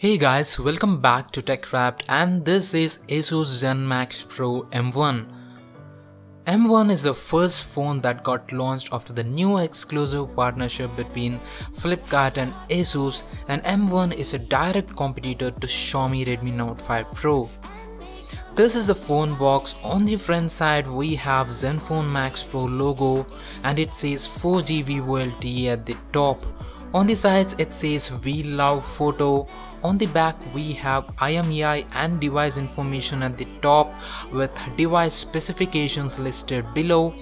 Hey guys, welcome back to TechWrapped, and this is Asus Zenfone Pro M1. M1 is the first phone that got launched after the new exclusive partnership between Flipkart and Asus, and M1 is a direct competitor to Xiaomi Redmi Note 5 Pro. This is the phone box. On the front side we have Zenfone Max Pro logo and it says 4G VoLTE at the top. On the sides it says "We love photo." On the back we have IMEI and device information at the top with device specifications listed below.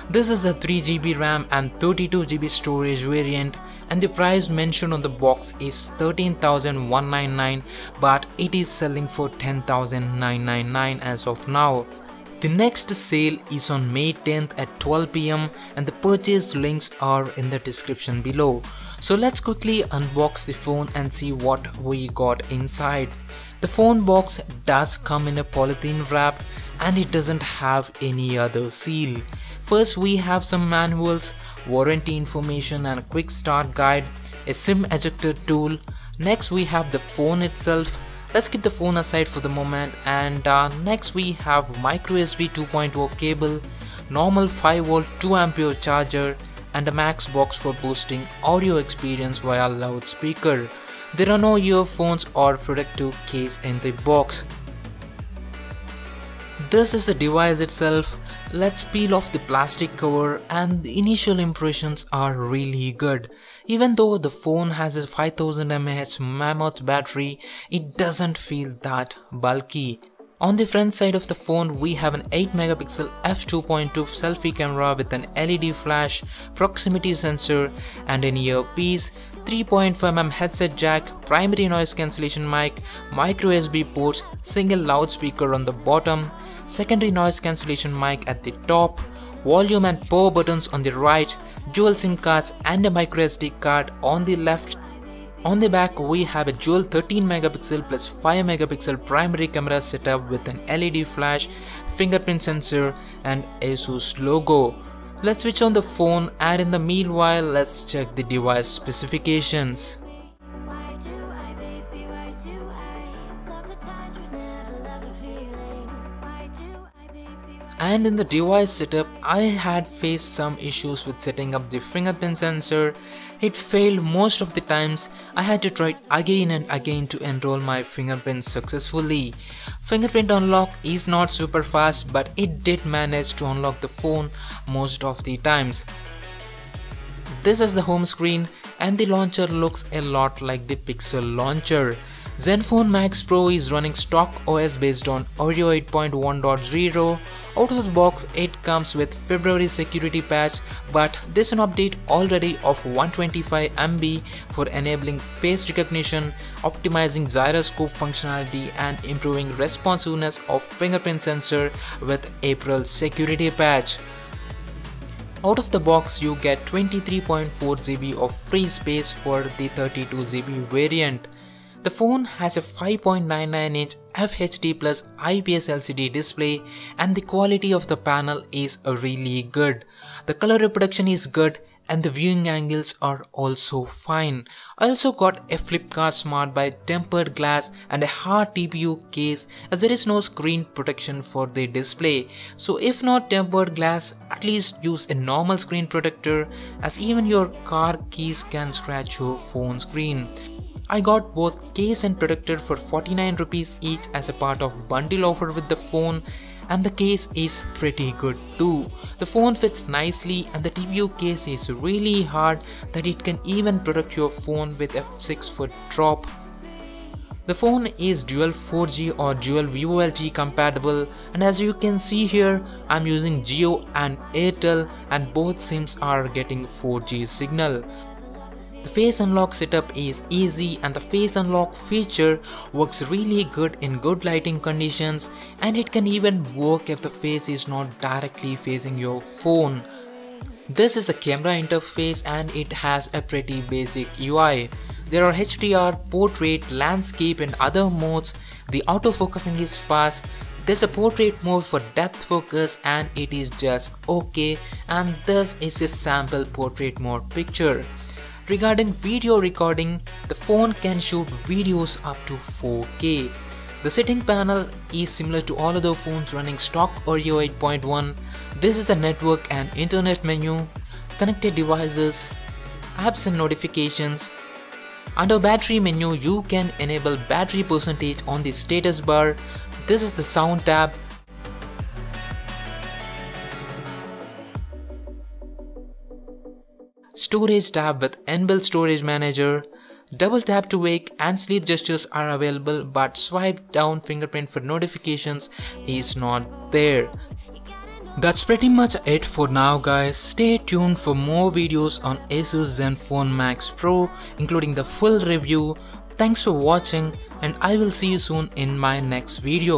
This is a 3GB RAM and 32GB storage variant, and the price mentioned on the box is 13,199, but it is selling for 10,999 as of now. The next sale is on May 10th at 12 PM and the purchase links are in the description below. So let's quickly unbox the phone and see what we got inside. The phone box does come in a polythene wrap and it doesn't have any other seal. First we have some manuals, warranty information and a quick start guide, a SIM ejector tool. Next we have the phone itself. Let's keep the phone aside for the moment, and next we have micro USB 2.0 cable, normal 5V 2A charger and a max box for boosting audio experience via loudspeaker. There are no earphones or protective case in the box. This is the device itself. Let's peel off the plastic cover, and the initial impressions are really good. Even though the phone has a 5000 mAh mammoth battery, it doesn't feel that bulky. On the front side of the phone we have an 8MP f2.2 selfie camera with an LED flash, proximity sensor and an earpiece, 3.5mm headset jack, primary noise cancellation mic, micro USB ports, single loudspeaker on the bottom, secondary noise cancellation mic at the top, volume and power buttons on the right, dual SIM cards and a micro SD card on the left. On the back we have a dual 13MP plus 5MP primary camera setup with an LED flash, fingerprint sensor and Asus logo. Let's switch on the phone, and in the meanwhile let's check the device specifications. And in the device setup, I had faced some issues with setting up the fingerprint sensor. It failed most of the times. I had to try it again and again to enroll my fingerprint successfully. Fingerprint unlock is not super fast, but it did manage to unlock the phone most of the times. This is the home screen, and the launcher looks a lot like the Pixel launcher. Zenfone Max Pro is running stock OS based on Oreo 8.1.0. Out of the box it comes with February security patch, but there's an update already of 125 MB for enabling face recognition, optimizing gyroscope functionality and improving responsiveness of fingerprint sensor with April security patch. Out of the box you get 23.4GB of free space for the 32GB variant. The phone has a 5.99-inch FHD plus IPS LCD display, and the quality of the panel is really good. The color reproduction is good and the viewing angles are also fine. I also got a Flipkart Smart by tempered glass and a hard TPU case, as there is no screen protection for the display. So if not tempered glass, at least use a normal screen protector, as even your car keys can scratch your phone screen. I got both case and protector for 49 rupees each as a part of bundle offer with the phone, and the case is pretty good too. The phone fits nicely and the TPU case is really hard that it can even protect your phone with a 6-foot drop. The phone is dual 4G or dual VoLTE compatible, and as you can see here, I'm using Jio and Airtel, and both SIMs are getting 4G signal. The face unlock setup is easy, and the face unlock feature works really good in good lighting conditions, and it can even work if the face is not directly facing your phone. This is the camera interface and it has a pretty basic UI. There are HDR, portrait, landscape and other modes. The autofocusing is fast. There's a portrait mode for depth focus and it is just okay, and this is a sample portrait mode picture. Regarding video recording, the phone can shoot videos up to 4K. The setting panel is similar to all other phones running stock Oreo 8.1. This is the network and internet menu, connected devices, apps and notifications. Under battery menu, you can enable battery percentage on the status bar. This is the sound tab. Storage tab with inbuilt storage manager. Double tap to wake and sleep gestures are available, but swipe down fingerprint for notifications is not there. That's pretty much it for now, guys. Stay tuned for more videos on Asus Zenfone Max Pro, including the full review. Thanks for watching, and I will see you soon in my next video.